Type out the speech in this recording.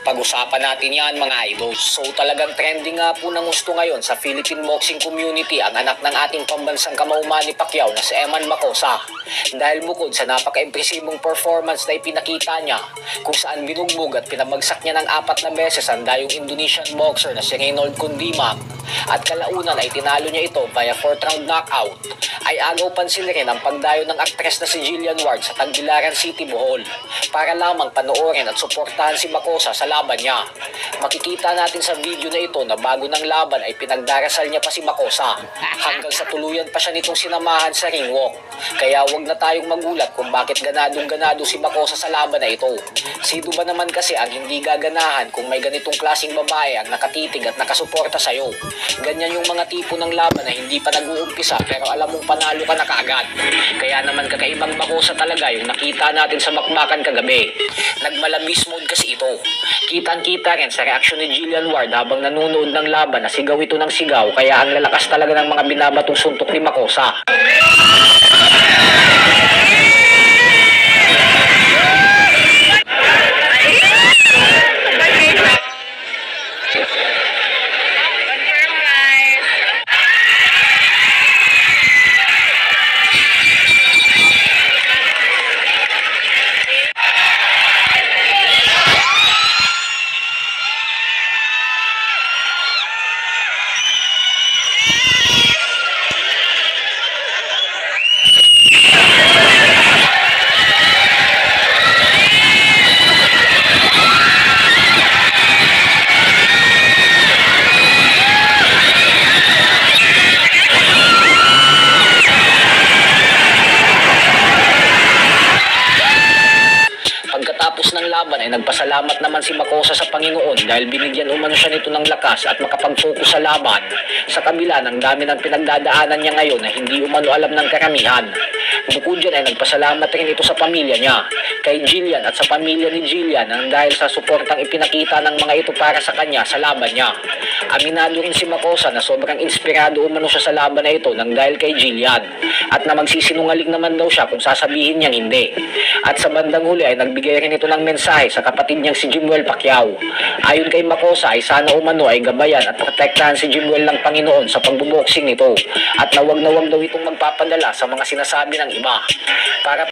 Pag-usapan natin yan mga idol. So talagang trending nga po ng gusto ngayon sa Philippine boxing community ang anak ng ating pambansang kamao Manny Pacquiao na si Eman Makosa. Dahil bukod sa napaka-impresibong performance na ipinakita niya kung saan binugbog at pinabagsak niya ng 4 na beses ang dayong Indonesian boxer na si Reynold Kundimak at kalaunan ay tinalo niya ito via 4th round knockout, ay agaw pansin rin ang pagdayo ng aktres na si Jillian Ward sa Tagbilaran City, Bohol para lamang panoorin at suportahan si Makosa sa laban niya. Makikita natin sa video na ito na bago ng laban ay pinagdarasal niya pa si Makosa hanggang sa tuluyan pa siya nitong sinamahan sa ring walk. Kaya wag na tayong magulat kung bakit ganadong-ganado si Makosa sa laban na ito. Sino ba naman kasi ang hindi gaganahan kung may ganitong klaseng babae ang nakatitig at nakasuporta sa'yo? Ganyan yung mga tipo ng laban na hindi pa nag-uumpisa pero alam mong panalo ka na kaagad. Kaya naman kakaibang Makosa talaga yung nakita natin sa bakbakan kagabi. Nagmalabis mode kasi ito. Kitang-kita rin sa reaksyon ni Jillian Ward habang nanonood ng laban na sigaw ito ng sigaw, kaya ang lalakas talaga ng mga binabatong suntok ni Makosa. Pagkatapos ng laban ay nagpasalamat naman si Makosa sa Panginoon dahil binigyan umano siya nito ng lakas at makapag-focus sa laban sa kabila ng dami ng pinagdadaanan niya ngayon na hindi umano alam ng karamihan. Bukod dyan ay nagpasalamat rin ito sa pamilya niya, kay Jillian at sa pamilya ni Jillian nang dahil sa suportang ipinakita ng mga ito para sa kanya sa laban niya. Aminado rin si Makosa na sobrang inspirado umano siya sa laban na ito nang dahil kay Jillian at na magsisinungaling naman daw siya kung sasabihin niyang hindi. At sa bandang huli ay nagbigay rin ito ng mensahe sa kapatid niyang si Jimwell Pacquiao. Ayon kay Makosa ay sana umano ay gabayan at protektahan si Jimwell ng Panginoon sa pagbuboksing nito at na wag daw itong magpapadala sa mga sinasabi ng iba. Para